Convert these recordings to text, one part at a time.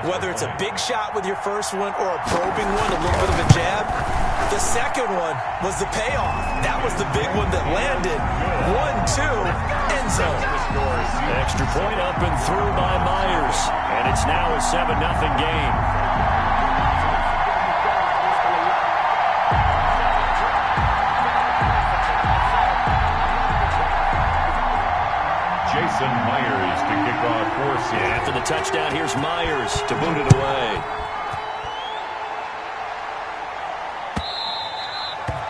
Whether it's a big shot with your first one or a probing one, a little bit of a jab, the second one was the payoff. That was the big one that landed. 1-2, end zone. Extra point up and through by Myers. And it's now a 7-0 game. Jason Myers to kick off for Seattle. After the touchdown, here's Myers to boot it away.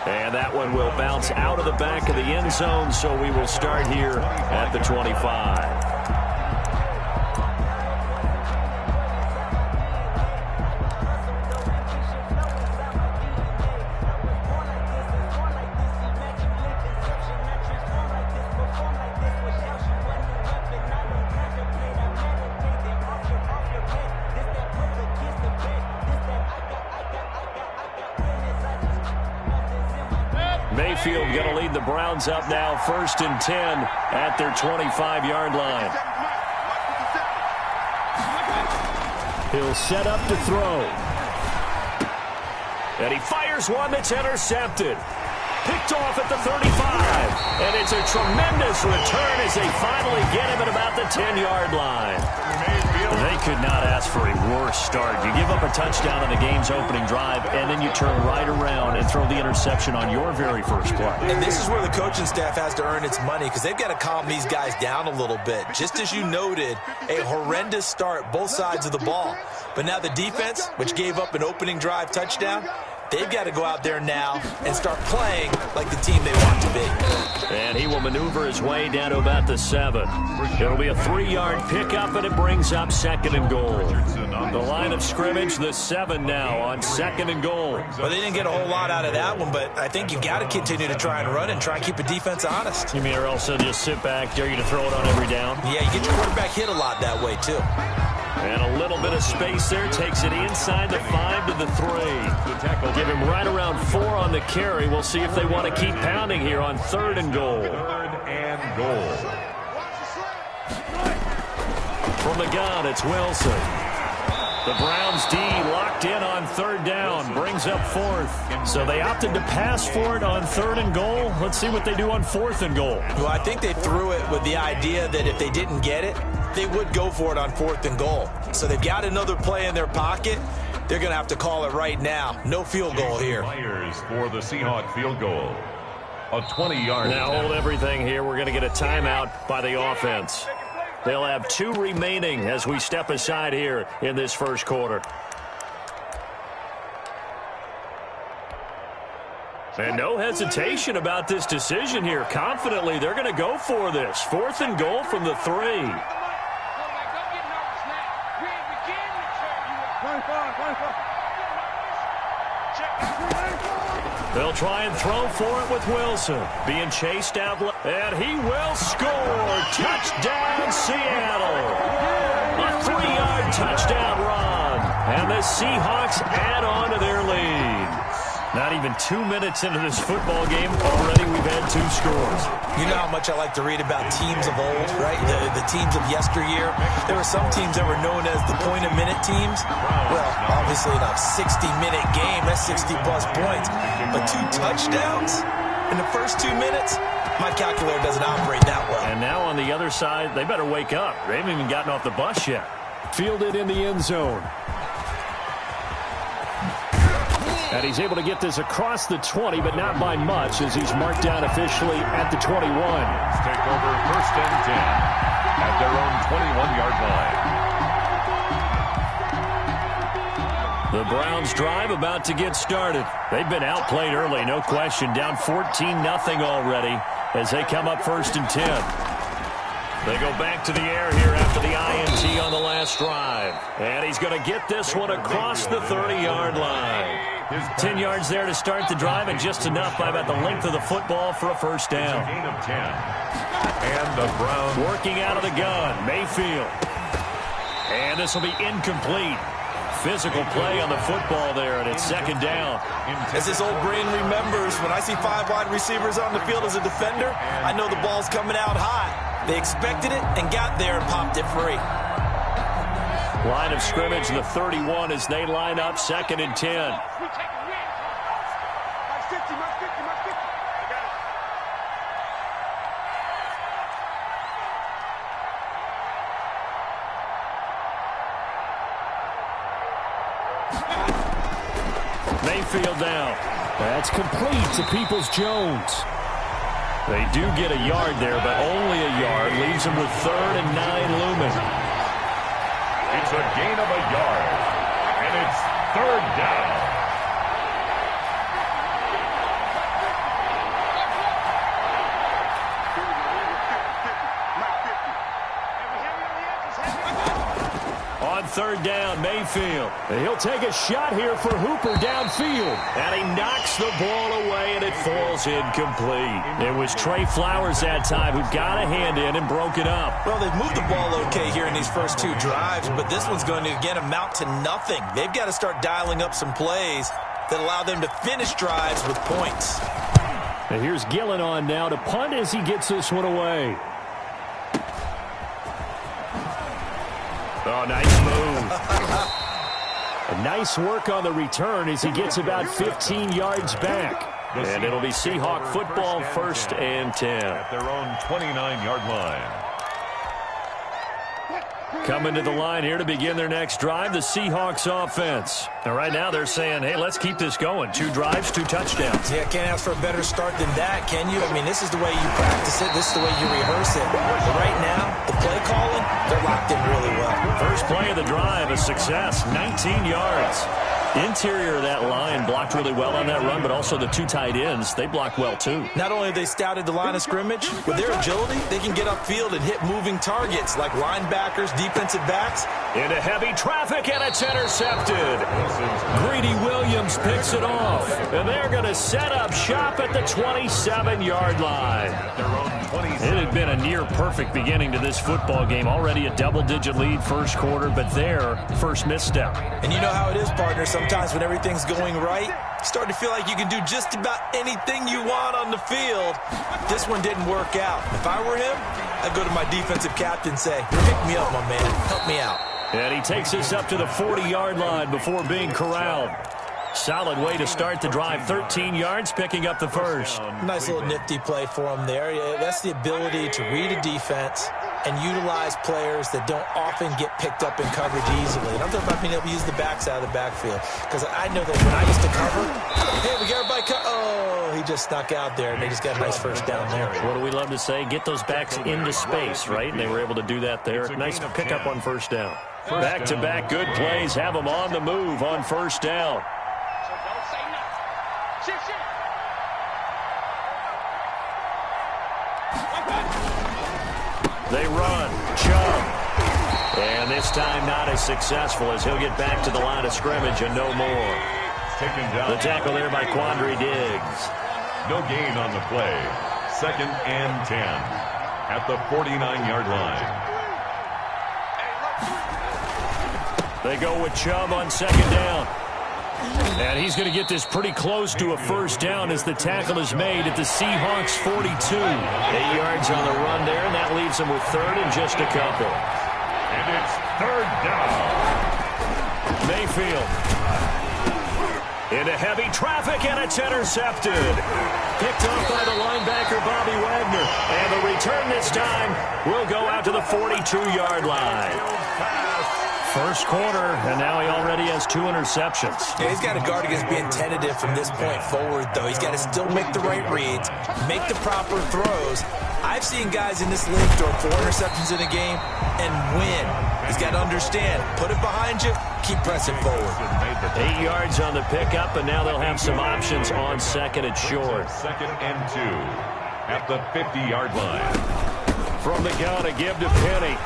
And that one will bounce out of the back of the end zone, so we will start here at the 25. Mayfield going to lead the Browns up now, 1st and 10 at their 25-yard line. He'll set up to throw. And he fires one that's intercepted. Picked off at the 35. And it's a tremendous return as they finally get him at about the 10-yard line. They could not ask for a worse start. You give up a touchdown on the game's opening drive, and then you turn right around and throw the interception on your very first play. And this is where the coaching staff has to earn its money, because they've got to calm these guys down a little bit. Just as you noted, a horrendous start, both sides of the ball. But now the defense, which gave up an opening drive touchdown, they've got to go out there now and start playing like the team they want to be. And he will maneuver his way down to about the 7. It'll be a 3-yard pickup, and it brings up 2nd and goal. The line of scrimmage, the 7 now on 2nd and goal. Well, they didn't get a whole lot out of that one, but I think you've got to continue to try and run and try and keep the defense honest. You mean or else they'll just sit back, dare you to throw it on every down? Yeah, you get your quarterback hit a lot that way, too. And a little bit of space there. Takes it inside the 5 to the 3. Give him right around 4 on the carry. We'll see if they want to keep pounding here on 3rd and goal. 3rd and goal. From the gun, it's Wilson. The Browns D locked in on 3rd down. Brings up 4th. So they opted to pass for it on 3rd and goal. Let's see what they do on 4th and goal. Well, I think they threw it with the idea that if they didn't get it, they would go for it on 4th and goal. So they've got another play in their pocket. They're going to have to call it right now. No field goal here. Myers for the Seahawk field goal. A 20-yard. Now hold everything here. We're going to get a timeout by the offense. They'll have 2 remaining as we step aside here in this first quarter. And no hesitation about this decision here. Confidently, they're going to go for this. 4th and goal from the 3. They'll try and throw for it with Wilson. Being chased out, and he will score. Touchdown, Seattle. A 3-yard touchdown run. And the Seahawks add on to their lead. Not even 2 minutes into this football game, already we've had 2 scores. You know how much I like to read about teams of old, right? The teams of yesteryear. There were some teams that were known as the point-a-minute teams. Well, obviously in a 60-minute game, that's 60-plus points. But 2 touchdowns in the first 2 minutes? My calculator doesn't operate that well. And now on the other side, they better wake up. They haven't even gotten off the bus yet. Fielded in the end zone. And he's able to get this across the 20, but not by much, as he's marked down officially at the 21. Take over 1st and 10 at their own 21-yard line. The Browns drive about to get started. They've been outplayed early, no question. Down 14-0 already as they come up 1st and 10. They go back to the air here after the INT on the last drive. And he's going to get this one across the 30-yard line. 10 yards there to start the drive, and just enough by about the length of the football for a first down. It's a gain of 10. And the Browns working out of the gun, Mayfield. And this will be incomplete. Physical play on the football there, and it's 2nd down. As this old brain remembers, when I see 5 wide receivers on the field as a defender, I know the ball's coming out high. They expected it and got there and popped it free. Line of scrimmage, the 31, as they line up 2nd and 10. Mayfield down. That's complete to Peoples-Jones. They do get a yard there, but only a yard. Leaves them with 3rd and 9 looming. It's a gain of a yard, and it's 3rd down. On 3rd down, Mayfield. And he'll take a shot here for Hooper downfield. And he knocks the ball away, and it falls incomplete. It was Trey Flowers that time who got a hand in and broke it up. Well, they've moved the ball okay here in these first 2 drives, but this one's going to, again, amount to nothing. They've got to start dialing up some plays that allow them to finish drives with points. And here's Gillen on now to punt as he gets this one away. Oh, nice move. A nice work on the return as he gets about 15 yards back. And it'll be Seahawk football, 1st and 10. At their own 29-yard line. Coming to the line here to begin their next drive, the Seahawks offense. And right now they're saying, hey, let's keep this going. 2 drives, 2 touchdowns. Yeah, can't ask for a better start than that, can you? I mean, this is the way you practice it. This is the way you rehearse it. But right now, the play calling, they're locked in really well. First play of the drive, a success, 19 yards. Interior of that line blocked really well on that run, but also the 2 tight ends, they blocked well too. Not only have they scouted the line of scrimmage, with their agility, they can get upfield and hit moving targets like linebackers, defensive backs. Into heavy traffic, and it's intercepted. Greedy Williams picks it off, and they're going to set up shop at the 27-yard line. It had been a near-perfect beginning to this football game. Already a double-digit lead first quarter, but their first misstep. And you know how it is, partner. Sometimes when everything's going right, you start to feel like you can do just about anything you want on the field. This one didn't work out. If I were him, I'd go to my defensive captain and say, pick me up, my man. Help me out. And he takes us up to the 40-yard line before being corralled. Solid way to start the drive. 13 yards, picking up the first. Nice little nifty play for him there. Yeah, that's the ability to read a defense and utilize players that don't often get picked up in coverage easily. And I'm talking about being able to use the backs out of the backfield. Because I know that when I used to cover, hey, we got everybody oh, he just snuck out there, and they just got a nice first down there. What do we love to say? Get those backs into space, right? And they were able to do that there. Nice pickup on first down. Back-to-back good plays have them on the move on first down. They run. Chubb. And this time not as successful as he'll get back to the line of scrimmage and no more. The tackle there by Quandre Diggs. No gain on the play. 2nd and 10 at the 49-yard line. They go with Chubb on 2nd down. And he's going to get this pretty close to a first down as the tackle is made at the Seahawks 42. 8 yards on the run there, and that leaves them with 3rd and just a couple. And it's 3rd down. Mayfield. Into heavy traffic, and it's intercepted. Picked off by the linebacker, Bobby Wagner. And the return this time will go out to the 42-yard line. First quarter, and now he already has 2 interceptions. Yeah, he's got to guard against being tentative from this point forward, though. He's got to still make the right reads, make the proper throws. I've seen guys in this league throw 4 interceptions in a game and win. He's got to understand, put it behind you, keep pressing forward. 8 yards on the pickup, and now they'll have some options on 2nd and short. 2nd and 2 at the 50-yard line. From the gun, a give to Penny.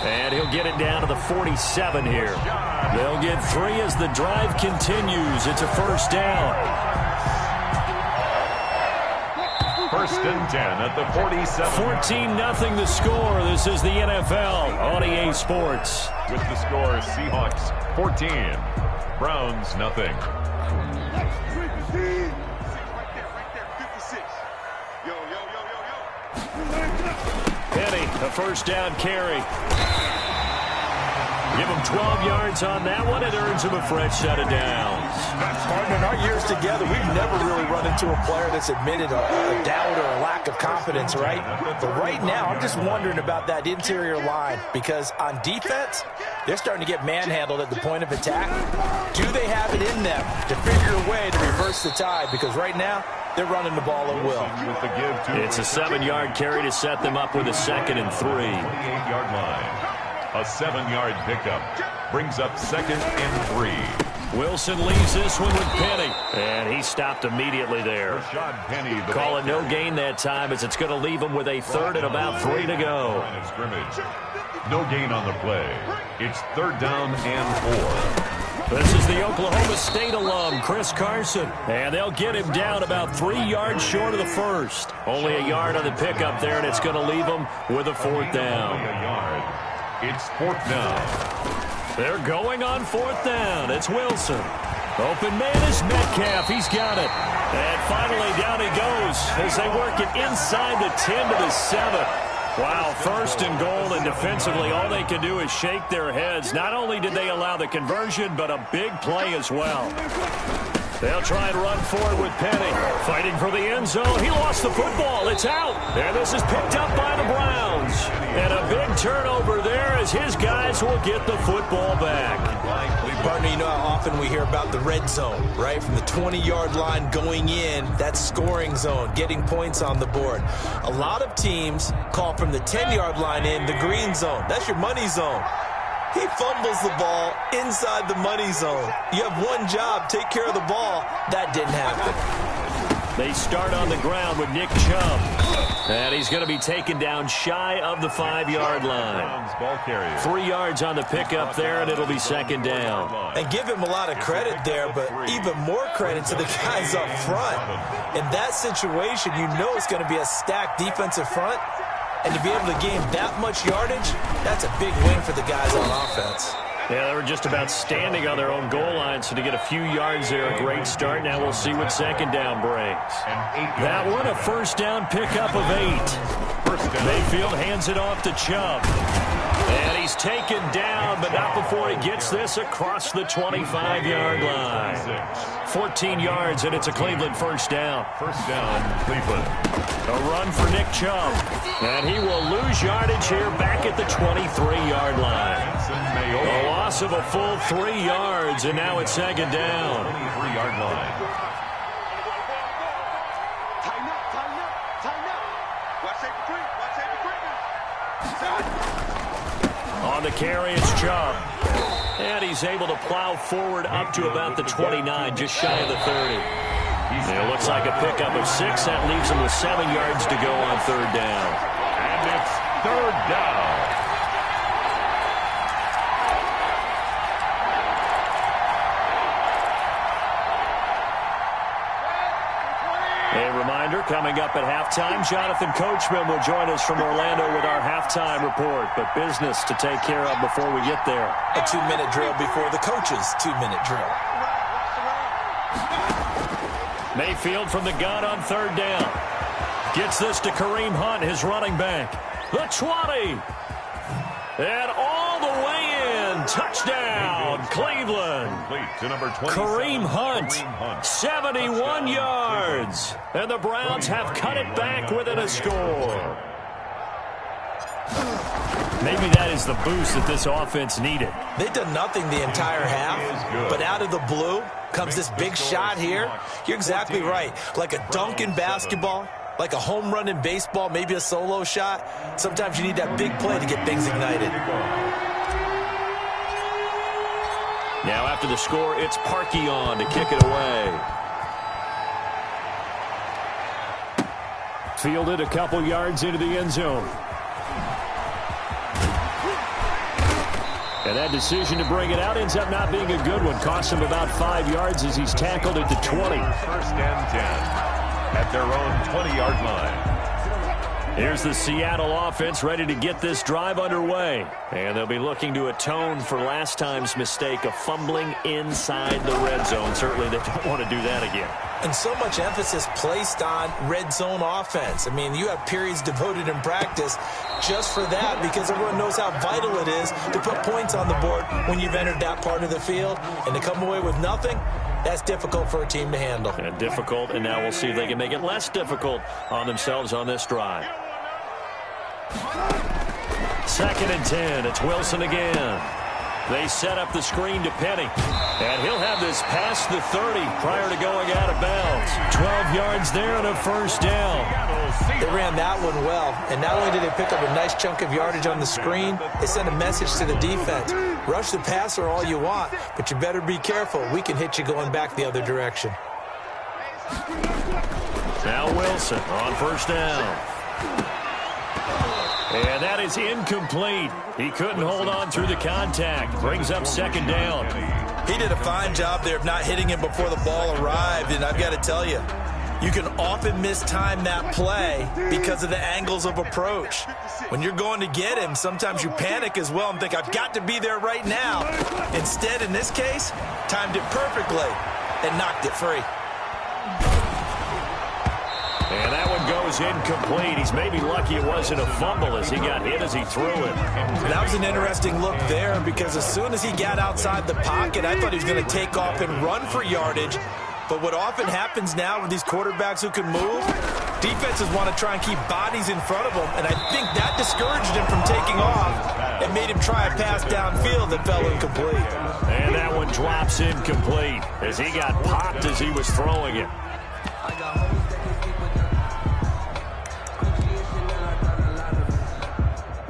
And he'll get it down to the 47 here. They'll get 3 as the drive continues. It's a first down. 1st and 10 at the 47. 14-0 the score. This is the NFL on EA Sports. With the score, Seahawks 14, Browns nothing. Penny, a first down carry. Give him 12 yards on that one. It earns him a fresh set of downs. Partner, in our years together, we've never really run into a player that's admitted a doubt or a lack of confidence, right? But right now, I'm just wondering about that interior line because on defense, they're starting to get manhandled at the point of attack. Do they have it in them to figure a way to reverse the tide? Because right now, they're running the ball at will. It's a 7-yard carry to set them up with a 2nd and 3. 28-yard line. A 7-yard pickup brings up 2nd and 3. Wilson leaves this one with Penny. And he stopped immediately there. Rashad Penny, the Call it no gain that time as it's going to leave him with a 3rd and about 3 to go. Line of scrimmage. No gain on the play. It's 3rd down and 4. This is the Oklahoma State alum, Chris Carson. And they'll get him down about 3 yards short of the first. Only a yard on the pickup there, and it's going to leave him with a 4th down. Only a yard. It's 4th down. They're going on 4th down. It's Wilson. Open man is Metcalf. He's got it. And finally down he goes as they work it inside the 10 to the 7. Wow, 1st and goal, and defensively all they can do is shake their heads. Not only did they allow the conversion, but a big play as well. They'll try and run forward with Penny. Fighting for the end zone. He lost the football. It's out. And this is picked up by the Browns. And a big turnover there as his guys will get the football back. Partner, you know how often we hear about the red zone, right? From the 20-yard line going in, that scoring zone, getting points on the board. A lot of teams call from the 10-yard line in the green zone. That's your money zone. He fumbles the ball inside the money zone. You have one job, take care of the ball. That didn't happen. They start on the ground with Nick Chubb. And he's going to be taken down shy of the 5-yard line. 3 yards on the pickup there, and it'll be 2nd down. And give him a lot of credit there, but even more credit to the guys up front. In that situation, you know it's going to be a stacked defensive front. And to be able to gain that much yardage, that's a big win for the guys on offense. Yeah, they were just about standing on their own goal line, so to get a few yards there, a great start. Now we'll see what 2nd down brings. That one, a 1st down pickup of 8. Mayfield hands it off to Chubb. And he's taken down, but not before he gets this across the 25-yard line. 14 yards, and it's a Cleveland 1st down. 1st down, Cleveland. A run for Nick Chubb. And he will lose yardage here back at the 23-yard line. A loss of a full 3 yards, and now it's 2nd down. 23-yard line. On the carry, it's Chubb. And he's able to plow forward up to about the 29, just shy of the 30. It looks like a pickup of 6. That leaves him with 7 yards to go on 3rd down. And it's 3rd down. A reminder, coming up at halftime, Jonathan Coachman will join us from Orlando with our halftime report. But business to take care of before we get there. A 2-minute drill before the coach's 2-minute drill. Mayfield from the gun on 3rd down. Gets this to Kareem Hunt, his running back. The 20. And all the way in. Touchdown, Cleveland. Kareem Hunt, 71 yards. And the Browns have cut it back within a score. Maybe that is the boost that this offense needed. They've done nothing the entire half, but out of the blue comes this big shot here. You're exactly right. Like a dunk in basketball, like a home run in baseball, maybe a solo shot. Sometimes you need that big play to get things ignited. Now after the score, it's Parkey on to kick it away. Fielded a couple yards into the end zone. And that decision to bring it out ends up not being a good one. Cost him about 5 yards as he's tackled at the 20. 1st and 10 at their own 20-yard line. Here's the Seattle offense ready to get this drive underway. And they'll be looking to atone for last time's mistake of fumbling inside the red zone. Certainly they don't want to do that again. And so much emphasis placed on red zone offense. I mean, you have periods devoted in practice just for that because everyone knows how vital it is to put points on the board when you've entered that part of the field. And to come away with nothing, that's difficult for a team to handle. And difficult, and now we'll see if they can make it less difficult on themselves on this drive. 2nd and 10. It's Wilson again. They set up the screen to Penny. And he'll have this past the 30 prior to going out of bounds. 12 yards there and a first down. They ran that one well. And not only did they pick up a nice chunk of yardage on the screen, they sent a message to the defense. Rush the passer all you want, but you better be careful. We can hit you going back the other direction. Now Wilson on first down. And that is incomplete. He couldn't hold on through the contact. Brings up 2nd down. He did a fine job there of not hitting him before the ball arrived. And I've got to tell you, you can often mistime that play because of the angles of approach. When you're going to get him, sometimes you panic as well and think, I've got to be there right now. Instead, in this case, timed it perfectly and knocked it free. And that one goes incomplete. He's maybe lucky it wasn't a fumble as he got hit as he threw it. That was an interesting look there because as soon as he got outside the pocket, I thought he was going to take off and run for yardage. But what often happens now with these quarterbacks who can move, defenses want to try and keep bodies in front of them, and I think that discouraged him from taking off and made him try a pass downfield that fell incomplete. And that one drops incomplete as he got popped as he was throwing it.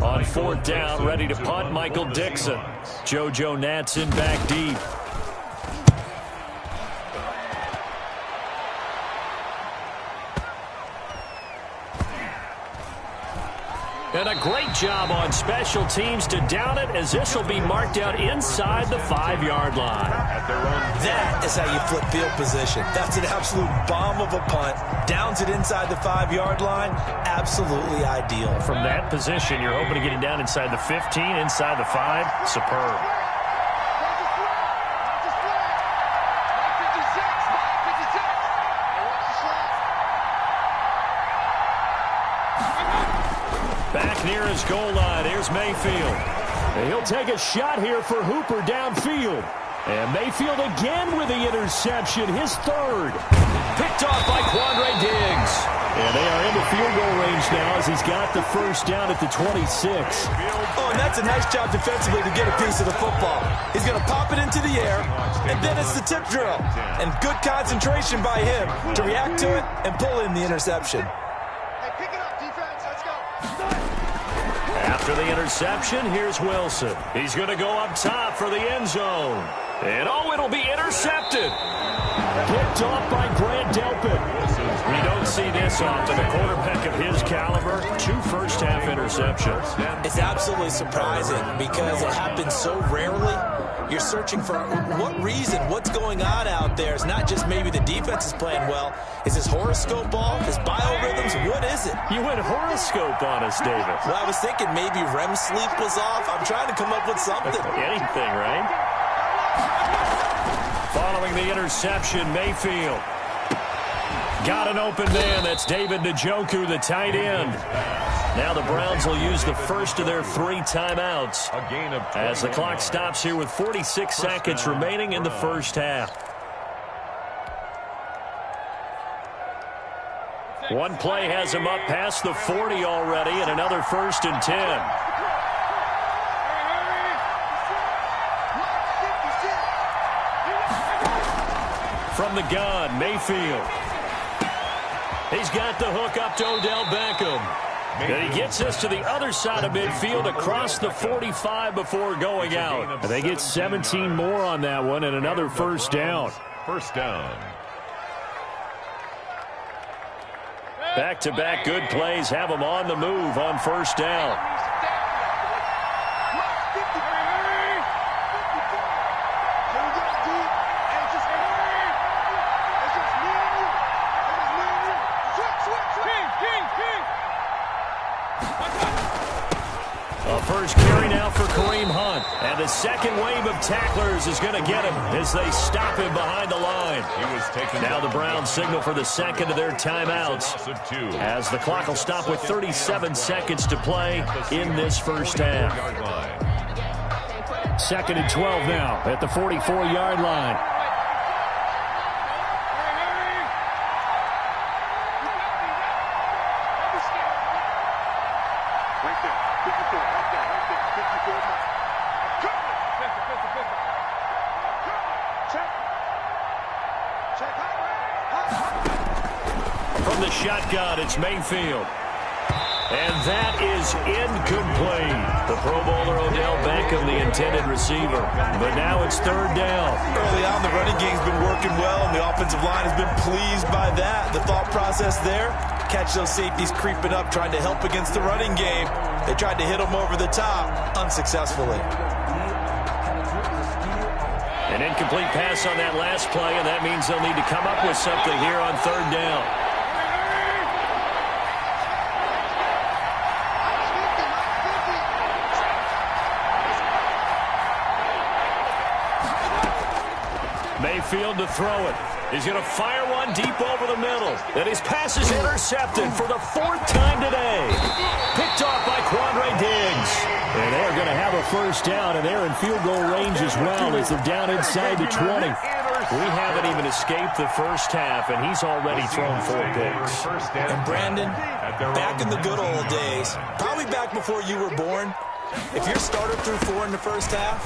On 4th down, ready to punt, Michael Dixon. JoJo Natson back deep. And a great job on special teams to down it as this will be marked out inside the 5-yard line. That is how you flip field position. That's an absolute bomb of a punt. Downs it inside the 5-yard line. Absolutely ideal. From that position, you're hoping to get it down inside the 15, inside the 5. Superb. Back near his goal line, here's Mayfield. And he'll take a shot here for Hooper downfield. And Mayfield again with the interception, his 3rd. Picked off by Quandre Diggs. And they are in the field goal range now as he's got the first down at the 26. Oh, and that's a nice job defensively to get a piece of the football. He's going to pop it into the air, and then it's the tip drill. And good concentration by him to react to it and pull in the interception. After the interception, here's Wilson. He's going to go up top for the end zone. And, oh, it'll be intercepted. Picked off by Grant Delpit. We don't see this often. A quarterback of his caliber, 2 first-half interceptions. It's absolutely surprising because it happens so rarely. You're searching for what reason, what's going on out there. It's not just maybe the defense is playing well. Is his horoscope off? His biorhythms? What is it? You went horoscope on us, David. Well, I was thinking maybe REM sleep was off. I'm trying to come up with something. Anything, right? Following the interception, Mayfield. Got an open man. That's David Njoku, the tight end. Now the Browns will use the first of their 3 timeouts as the clock stops here with 46 seconds remaining in the first half. One play has him up past the 40 already, and another 1st and 10. From the gun, Mayfield. He's got the hook up to Odell Beckham. And he gets us to the other side of midfield across the 45 before going out. And they get 17 more on that one and another first down. First down. Back-to-back good plays have them on the move on first down. Kareem Hunt. And the second wave of tacklers is going to get him as they stop him behind the line. Now the Browns signal for the second of their timeouts as the clock will stop with 37 seconds to play in this first half. 2nd and 12 now at the 44-yard line. From the shotgun, it's Mayfield. And that is incomplete. The Pro Bowler Odell Beckham, the intended receiver. But now it's 3rd down. Early on, the running game's been working well, and the offensive line has been pleased by that. The thought process there, catch those safeties creeping up, trying to help against the running game. They tried to hit them over the top, unsuccessfully. An incomplete pass on that last play, and that means they'll need to come up with something here on 3rd down. Mayfield to throw it. He's going to fire one deep over the middle. And his pass is intercepted for the 4th time today. Picked off by Quandre Diggs. And they're going to have a first down, and they're in field goal range as well as they're down inside the 20. We haven't even escaped the first half, and he's already thrown 4 picks. And Brandon, back in the good old days, probably back before you were born, if your starter threw 4 in the first half,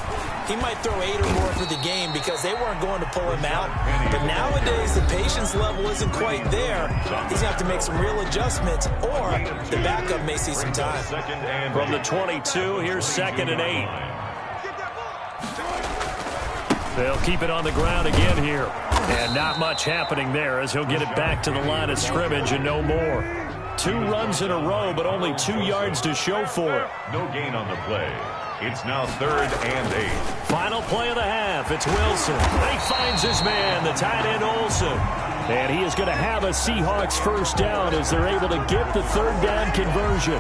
he might throw 8 or more for the game because they weren't going to pull him out. But nowadays, the patience level isn't quite there. He's going to have to make some real adjustments, or the backup may see some time. From the 22, here's 2nd and 8. They'll keep it on the ground again here. And not much happening there as he'll get it back to the line of scrimmage and no more. 2 runs in a row, but only 2 yards to show for it. No gain on the play. It's now 3rd and 8. Final play of the half. It's Wilson. He finds his man, the tight end Olsen. And he is going to have a Seahawks first down as they're able to get the 3rd down conversion.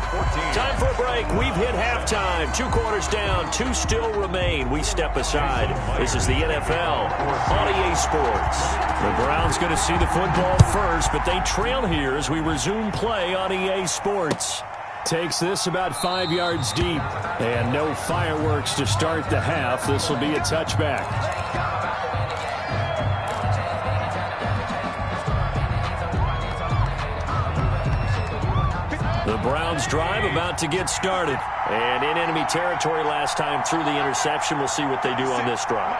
Time for a break. We've hit halftime. 2 quarters down. 2 still remain. We step aside. This is the NFL on EA Sports. The Browns going to see the football first, but they trail here as we resume play on EA Sports. Takes this about 5 yards deep. And no fireworks to start the half. This will be a touchback. The Browns drive about to get started. And in enemy territory last time through the interception. We'll see what they do on this drive.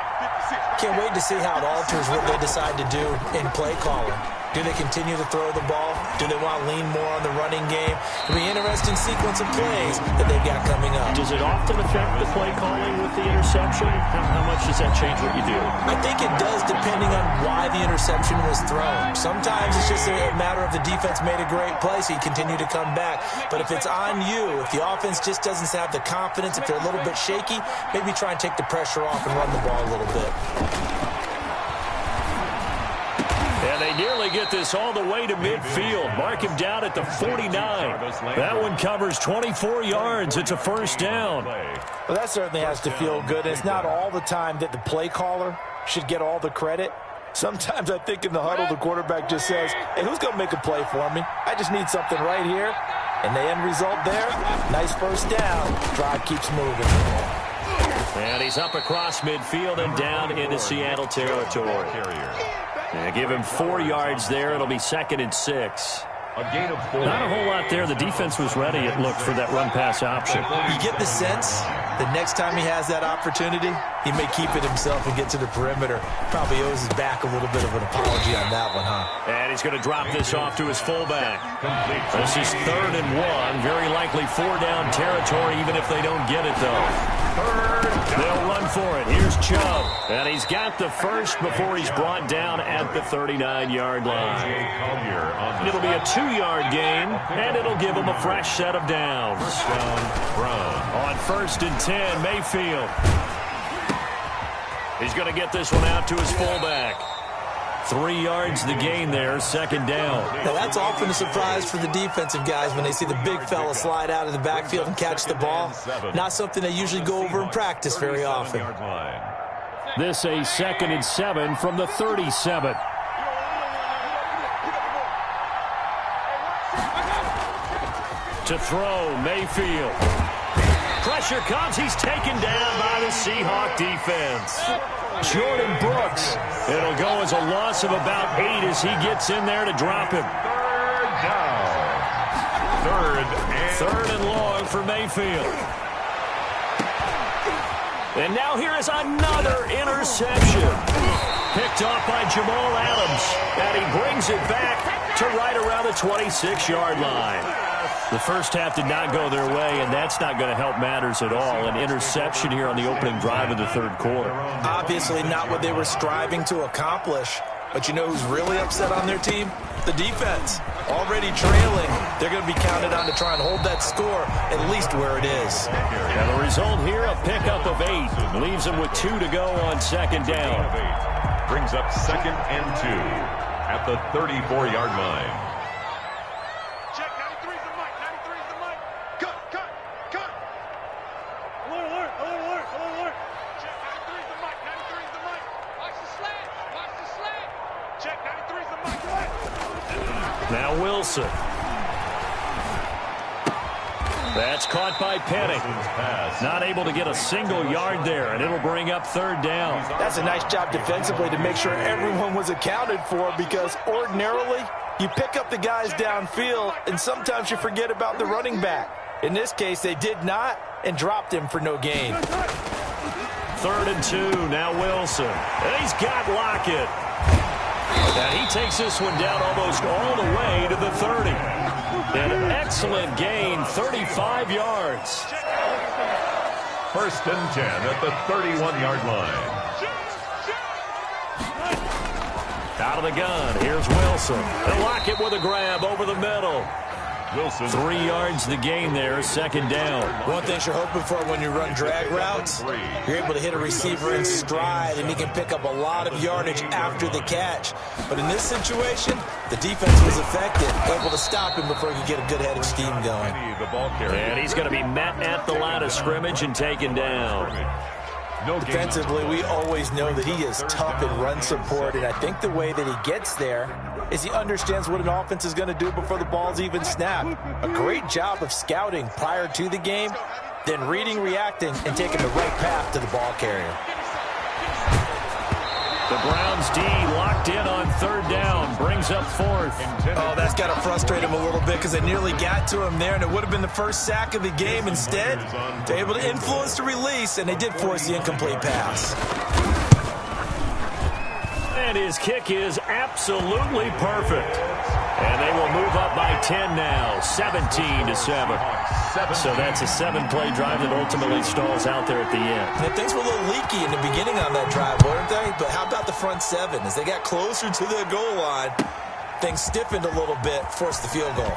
Can't wait to see how it alters what they decide to do in play calling. Do they continue to throw the ball? Do they want to lean more on the running game? It'll be an interesting sequence of plays that they've got coming up. Does it often affect the play calling with the interception? How much does that change what you do? I think it does depending on why the interception was thrown. Sometimes it's just a matter of the defense made a great play, so you continue to come back. But if it's on you, if the offense just doesn't have the confidence, if they're a little bit shaky, maybe try and take the pressure off and run the ball a little bit. And they nearly get this all the way to midfield. Mark him down at the 49. That one covers 24 yards. It's a first down. Well, that certainly has to feel good. It's not all the time that the play caller should get all the credit. Sometimes I think in the huddle, the quarterback just says, hey, who's going to make a play for me? I just need something right here. And the end result there, nice first down. Drive keeps moving. And he's up across midfield and down into Seattle territory. Give him 4 yards there. It'll be 2nd and 6. A gain of 4. Not a whole lot there. The defense was ready, it looked, for that run-pass option. You get the sense that next time he has that opportunity, he may keep it himself and get to the perimeter. Probably owes his back a little bit of an apology on that one, huh? And he's going to drop this off to his fullback. This is 3rd and 1. Very likely 4-down territory, even if they don't get it, though. They'll run for it. Here's Chubb. And he's got the first before he's brought down at the 39-yard line. It'll be a 2-yard gain, and it'll give him a fresh set of downs. On 1st and 10, Mayfield. He's going to get this one out to his fullback. 3 yards the gain there, second down. Now that's often a surprise for the defensive guys when they see the big fella slide out of the backfield and catch the ball. Not something they usually go over in practice very often. This a 2nd and 7 from the 37. To throw, Mayfield. Pressure comes. He's taken down by the Seahawk defense. Jordan Brooks. It'll go as a loss of about 8 as he gets in there to drop him. Third down. Third and long for Mayfield. And now here is another interception. Picked off by Jamal Adams. And he brings it back to right around the 26-yard line. The first half did not go their way, and that's not going to help matters at all. An interception here on the opening drive of the third quarter. Obviously not what they were striving to accomplish. But you know who's really upset on their team? The defense. Already trailing. They're going to be counted on to try and hold that score at least where it is. And the result here, a pickup of 8. Leaves them with 2 to go on second down. Brings up 2nd and 2 at the 34-yard line. Now Wilson. That's caught by Penny. Not able to get a single yard there, and it'll bring up third down. That's a nice job defensively to make sure everyone was accounted for, because ordinarily you pick up the guys downfield and sometimes you forget about the running back. In this case, they did not and dropped him for no gain. 3rd and 2, now Wilson. And he's got Lockett. And he takes this one down almost all the way to the 30. An excellent gain, 35 yards. 1st and 10 at the 31-yard line. Out of the gun, here's Wilson. And Lockett with a grab over the middle. Wilson. 3 yards the gain there, second down. One thing you're hoping for when you run drag routes, you're able to hit a receiver in stride and he can pick up a lot of yardage after the catch. But in this situation, the defense was effective, able to stop him before he could get a good head of steam going. And he's going to be met at the line of scrimmage and taken down. Defensively, we always know that he is tough in run support, and I think the way that he gets there is he understands what an offense is going to do before the ball's even snapped. A great job of scouting prior to the game, then reading, reacting, and taking the right path to the ball carrier. The Browns D locked in on third down, brings up 4th. Oh, that's got to frustrate him a little bit because they nearly got to him there, and it would have been the first sack of the game. Instead, they're able to influence the release, and they did force the incomplete pass. And his kick is absolutely perfect. And they will move up by 10 now, 17-7. So that's a 7-play drive that ultimately stalls out there at the end. And things were a little leaky in the beginning on that drive, weren't they? But how about the front 7? As they got closer to the goal line, things stiffened a little bit, forced the field goal.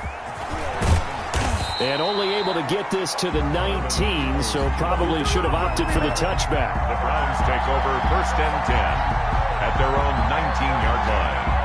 And only able to get this to the 19, so probably should have opted for the touchback. The Browns take over 1st and 10 at their own 19-yard line.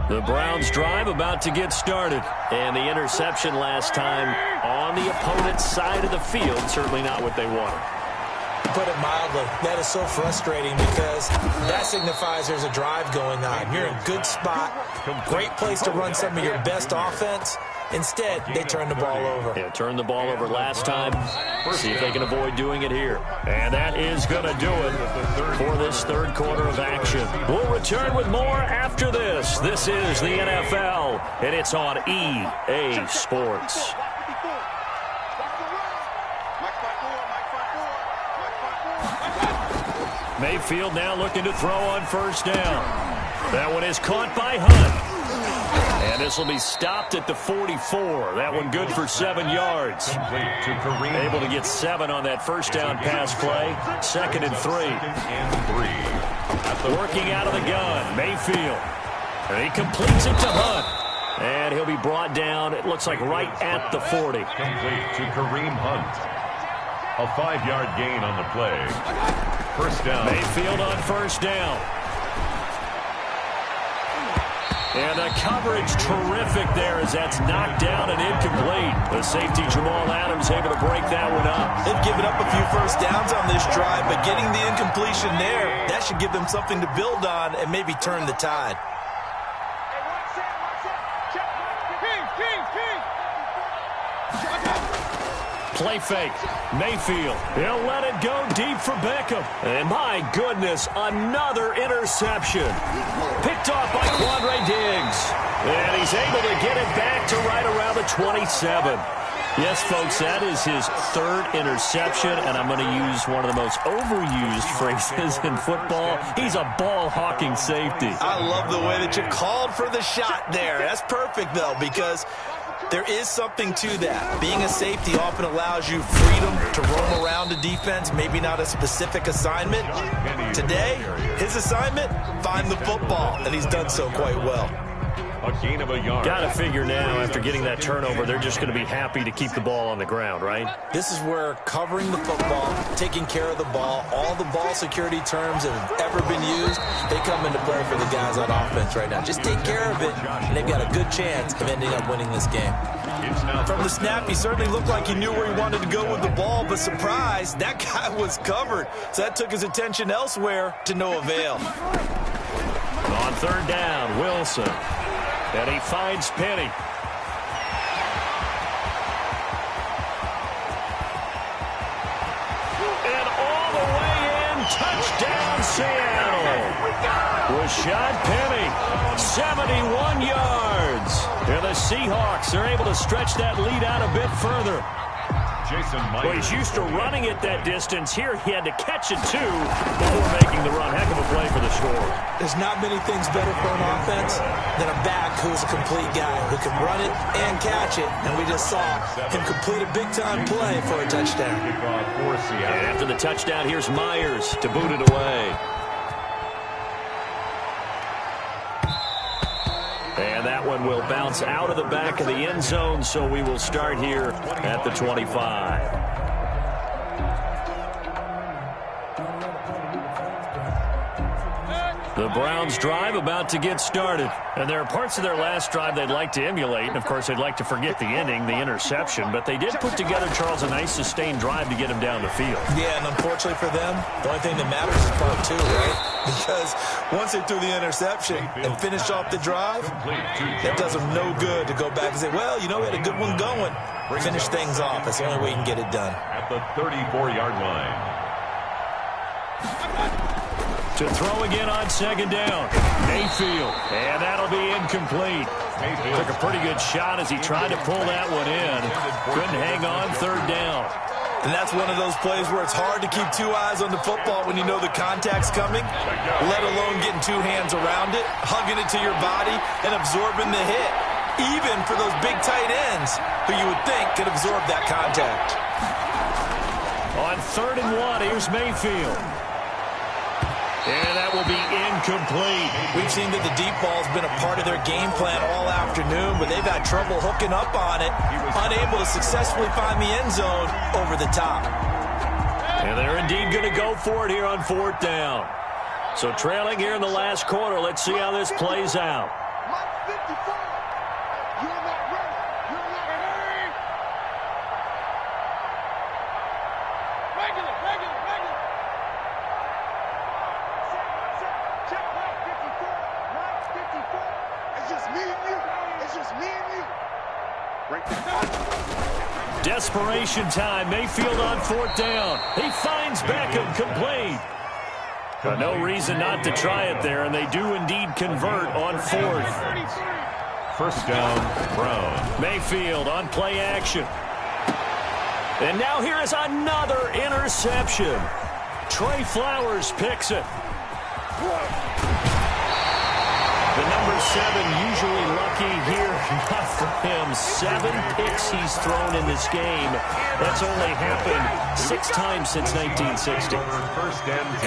The Browns drive about to get started. And the interception last time on the opponent's side of the field, certainly not what they wanted. To put it mildly, that is so frustrating because that signifies there's a drive going on. You're in a good spot, great place to run some of your best offense. Instead, they turn the ball over. Yeah, turned the ball over last time. See if they can avoid doing it here. And that is going to do it for this third quarter of action. We'll return with more after this. This is the NFL, and it's on EA Sports. Mayfield now looking to throw on first down. That one is caught by Hunt. And this will be stopped at the 44. That one good for 7 yards. Able to get 7 on that first down pass play. 2nd and 3. Working out of the gun, Mayfield. And he completes it to Hunt. And he'll be brought down, it looks like, right at the 40. Complete to Kareem Hunt. A 5-yard gain on the play. First down. Mayfield on first down. And the coverage terrific there as that's knocked down and incomplete. The safety, Jamal Adams, able to break that one up. They've given up a few first downs on this drive, but getting the incompletion there, that should give them something to build on and maybe turn the tide. Play fake. Mayfield. He'll let it go deep for Beckham. And my goodness, another interception. Picked off by Quandre Diggs. And he's able to get it back to right around the 27. Yes, folks, that is his 3rd interception, and I'm going to use one of the most overused phrases in football. He's a ball-hawking safety. I love the way that you called for the shot there. That's perfect, though, because there is something to that. Being a safety often allows you freedom to roam around the defense, maybe not a specific assignment. Today, his assignment, find the football, and he's done so quite well. A gain of a yard. Got to figure now, after getting that turnover, they're just going to be happy to keep the ball on the ground, right? This is where covering the football, taking care of the ball, all the ball security terms that have ever been used, they come into play for the guys on offense right now. Just take care of it, and they've got a good chance of ending up winning this game. From the snap, he certainly looked like he knew where he wanted to go with the ball, but surprise, that guy was covered. So that took his attention elsewhere to no avail. On 3rd down, Wilson. And he finds Penny. And all the way in, touchdown Seattle. Rashad Penny, 71 yards. And the Seahawks are able to stretch that lead out a bit further. Well, he's used to running it that distance. Here he had to catch it, too, before making the run. Heck of a play for the score. There's not many things better for an offense than a back who's a complete guy who can run it and catch it. And we just saw him complete a big-time play for a touchdown. And after the touchdown, here's Myers to boot it away. And that one will bounce out of the back of the end zone, so we will start here at the 25. The Browns drive about to get started. And there are parts of their last drive they'd like to emulate. And, of course, they'd like to forget the ending, the interception. But they did put together, Charles, a nice sustained drive to get him down the field. Yeah, and unfortunately for them, the only thing that matters is part 2, right? Because once they threw the interception and finished off the drive, that does them no good to go back and say, well, you know, we had a good one going. Finish things off. That's the only way you can get it done. At the 34-yard line. To throw again on 2nd down. Mayfield. And that'll be incomplete. Took a pretty good shot as he tried to pull that one in. Couldn't hang on 3rd down. And that's one of those plays where it's hard to keep 2 eyes on the football when you know the contact's coming, let alone getting 2 hands around it, hugging it to your body, and absorbing the hit. Even for those big tight ends who you would think could absorb that contact. On 3rd and 1, here's Mayfield. And that will be incomplete. We've seen that the deep ball's been a part of their game plan all afternoon, but they've had trouble hooking up on it, unable to successfully find the end zone over the top. And they're indeed going to go for it here on 4th down. So trailing here in the last quarter, let's see how this plays out. Desperation time. Mayfield on 4th down. He finds Beckham, complete. But no reason not to try it there, and they do indeed convert on 4th. First down, Brown. Mayfield on play action. And now here is another interception. Trey Flowers picks it. The number 7 usually lucky Not for him. 7 picks he's thrown in this game. That's only happened 6 times since 1960.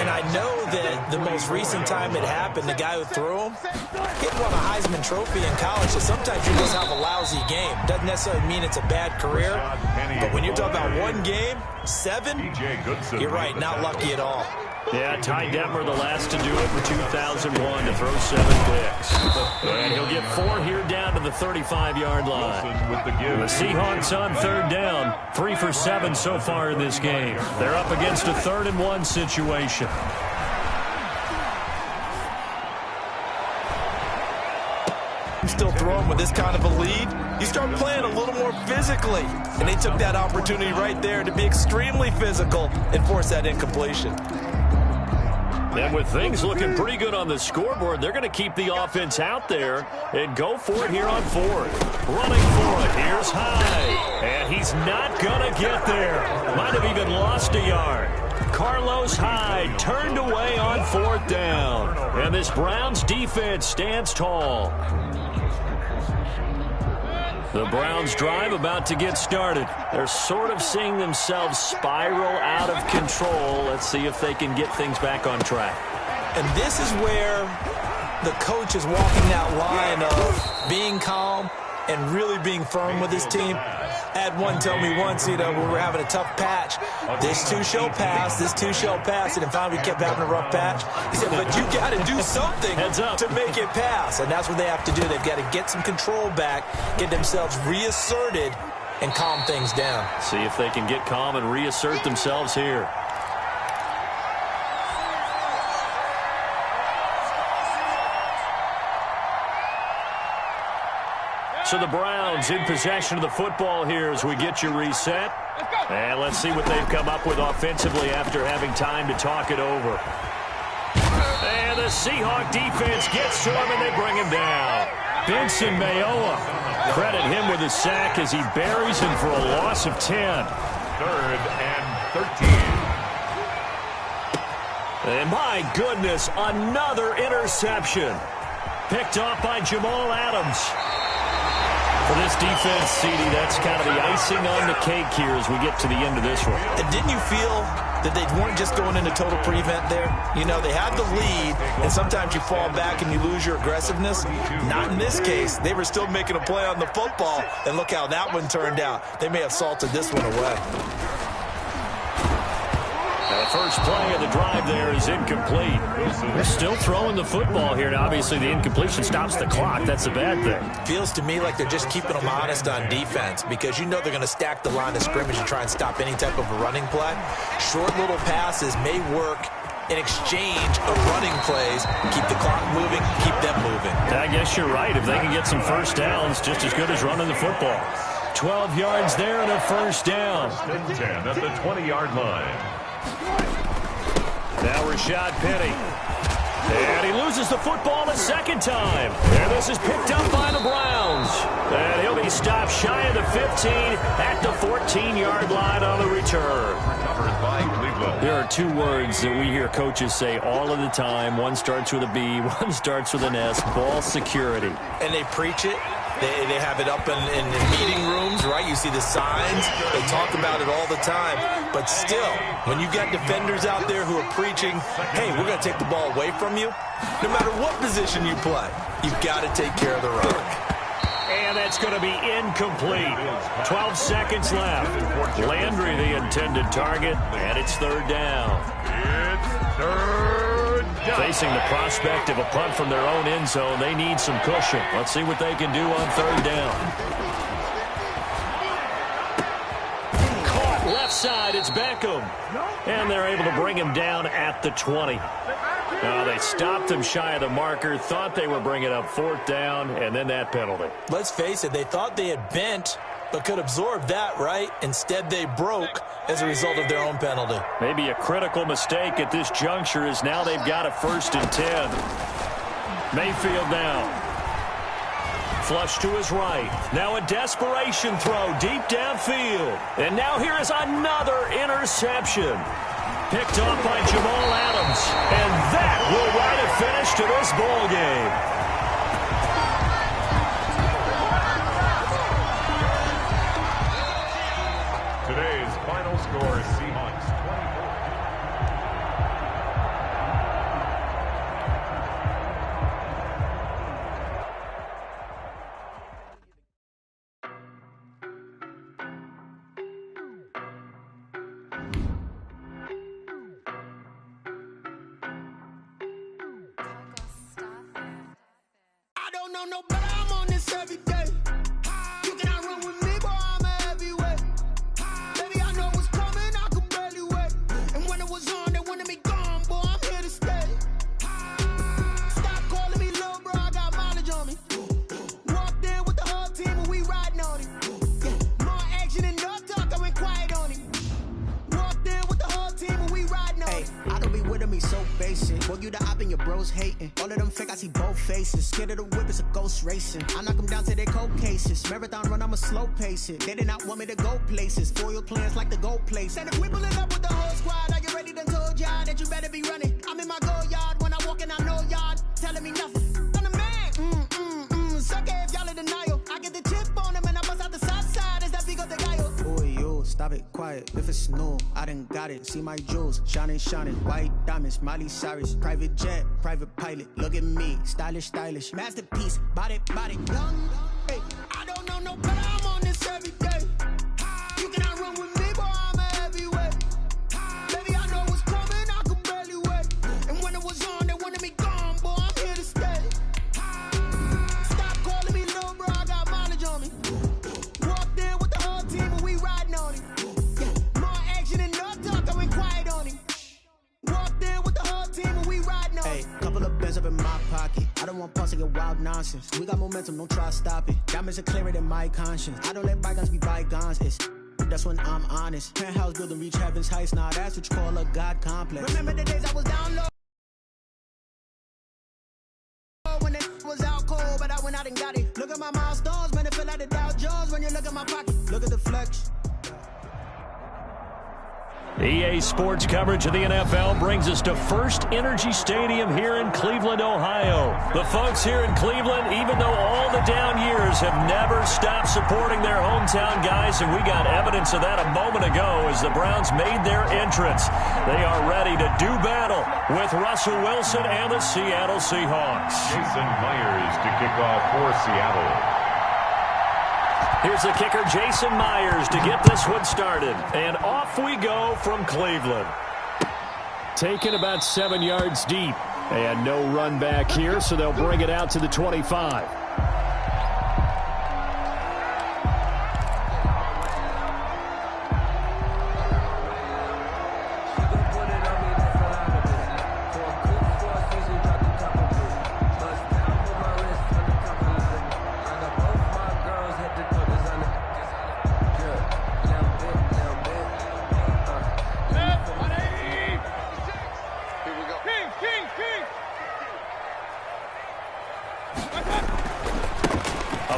And I know that the most recent time it happened, the guy who threw him, he won a Heisman Trophy in college, so sometimes you just have a lousy game. Doesn't necessarily mean it's a bad career, but when you're talking about one game, 7, you're right, not lucky at all. Yeah, Ty Detmer, the last to do it in 2001, to throw 7 picks. And he'll get 4 here down to the 35-yard line. The Seahawks on 3rd down, 3 for 7 so far in this game. They're up against a 3rd and 1 situation. Still throwing with this kind of a lead, you start playing a little more physically. And they took that opportunity right there to be extremely physical and force that incompletion. And with things looking pretty good on the scoreboard, they're going to keep the offense out there and go for it here on 4th. Running for it. Here's Hyde. And he's not going to get there. Might have even lost a yard. Carlos Hyde turned away on 4th down. And this Browns defense stands tall. The Browns drive about to get started. They're sort of seeing themselves spiral out of control. Let's see if they can get things back on track. And this is where the coach is walking that line of being calm and really being firm with his team. I had one tell me once, you know, when we were having a tough patch, this too shall pass, this too shall pass, and then finally we kept having a rough patch. He said, but you got to do something to make it pass, and that's what they have to do. They've got to get some control back, get themselves reasserted, and calm things down. See if they can get calm and reassert themselves here. So the Browns in possession of the football here as we get you reset. And let's see what they've come up with offensively after having time to talk it over. And the Seahawk defense gets to him and they bring him down. Benson Mayowa, credit him with a sack as he buries him for a loss of 10. 3rd and 13. And my goodness, another interception. Picked off by Jamal Adams. For this defense, CD, that's kind of the icing on the cake here as we get to the end of this one. And didn't you feel that they weren't just going into total prevent there? You know, they had the lead, and sometimes you fall back and you lose your aggressiveness. Not in this case. They were still making a play on the football, and look how that one turned out. They may have salted this one away. The first play of the drive there is incomplete. They're still throwing the football here, and obviously the incompletion stops the clock. That's a bad thing. Feels to me like they're just keeping them honest on defense because you know they're going to stack the line of scrimmage and try and stop any type of a running play. Short little passes may work in exchange of running plays. Keep the clock moving, keep them moving. I guess you're right. If they can get some first downs, just as good as running the football. 12 yards there and a first down. 10 at the 20-yard line. Now Rashad Penny. And he loses the football a second time. And this is picked up by the Browns. And he'll be stopped shy of the 15 at the 14-yard line on the return. Recovered by Cleveland. There are 2 words that we hear coaches say all of the time. One starts with a B, one starts with an S. Ball security. And they preach it. They have it up in meeting rooms, right? You see the signs. They talk about it all the time. But still, when you got defenders out there who are preaching, hey, we're going to take the ball away from you, no matter what position you play, you've got to take care of the rock. And that's going to be incomplete. 12 seconds left. Landry, the intended target, and it's 3rd down. It's 3rd down. Facing the prospect of a punt from their own end zone, they need some cushion. Let's see what they can do on 3rd down. Caught left side, it's Beckham. And they're able to bring him down at the 20. They stopped him shy of the marker, thought they were bringing up 4th down, and then that penalty. Let's face it, they thought they had bent, but could absorb that, right? Instead, they broke as a result of their own penalty. Maybe a critical mistake at this juncture is now they've got a 1st and 10. Mayfield now. Flush to his right. Now a desperation throw deep downfield. And now here is another interception. Picked off by Jamal Adams. And that will write a finish to this ball game. don't know, but I'm on this every day. You cannot run with me, boy, I'm a heavyweight. Baby, I know what's coming, I could barely wait. And when it was on, they wanted me gone, boy, I'm here to stay. Stop calling me little bro, I got mileage on me. Walked in with the whole team and we riding on it. Yeah, more action and no talk, I went quiet on it. Walked in with the whole team and we riding on it. I don't be with him, he's so basic. Boy, you the op and your bros hating. All of them fake, I see both faces. Scared of the whip, it's a ghost racing. I knock them down to their cold cases. Marathon run, I'ma slow pace it. They did not want me to go places. Foil plans like the go place. And if we pulling up with the whole squad, are you ready? Done told y'all that you better be running. I'm in my go yard. When I walk in, I know y'all telling me nothing. I'm the man. Suck it if y'all in denial. I get the chip on him and I bust out the south side. Is that Vigo the guy? Boy, yo, stop it, quiet. If it's snow, I done got it. See my jewels, shining, shining. White diamonds, Miley Cyrus. Private jet, private pilot. Look at me, stylish, stylish. Masterpiece, body, body. Young, hey, I don't know no better, I'm on this every day. You cannot run with me, boy, I'm a heavyweight. Baby, I know what's coming, I could barely wait. And when it was on, they wanted me gone, boy, I'm here to stay. Stop calling me little bro, I got mileage on me. Walked in with the whole team and we riding on it. Yeah, more action and no talk, I went quiet on it. Walked in with the whole team and we riding on it. couple of bands up in my pocket. I don't want pause to get wild nonsense. We got momentum, don't try to stop it. Diamonds are clearer than my conscience. I don't let bygones be bygones. That's when I'm honest. Penthouse building reach heaven's heights. Nah, that's what you call a God complex. Remember the days I was down low when it was out cold, but I went out and got it. Look at my milestones, man, it feel like the Dow Jones when you look at my pocket. Look at the flex. EA Sports coverage of the NFL brings us to First Energy Stadium here in Cleveland, Ohio. The folks here in Cleveland, even though all the down years, have never stopped supporting their hometown guys, and we got evidence of that a moment ago as the Browns made their entrance. They are ready to do battle with Russell Wilson and the Seattle Seahawks. Jason Myers to kick off for Seattle. Here's the kicker, Jason Myers, to get this one started. And off we go from Cleveland. Taken about 7 yards deep. And no run back here, so they'll bring it out to the 25.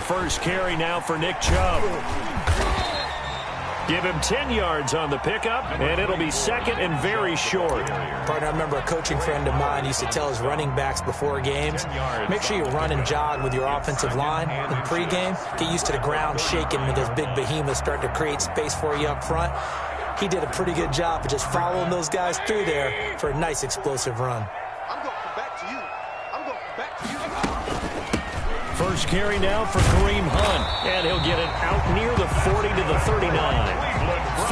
First carry now for Nick Chubb. Give him 10 yards on the pickup, and it'll be second and very short. Partner, I remember a coaching friend of mine used to tell his running backs before games, make sure you run and jog with your offensive line in pregame. Get used to the ground shaking when those big behemoths start to create space for you up front. He did a pretty good job of just following those guys through there for a nice explosive run. I'm going back to you. I'm going back to you. First carry now for Kareem Hunt, and he'll get it out near the 40 to the 39.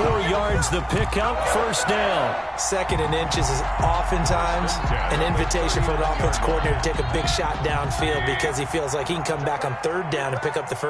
4 yards the pickup, first down. Second and inches is oftentimes an invitation for an offense coordinator to take a big shot downfield because he feels like he can come back on third down and pick up the first.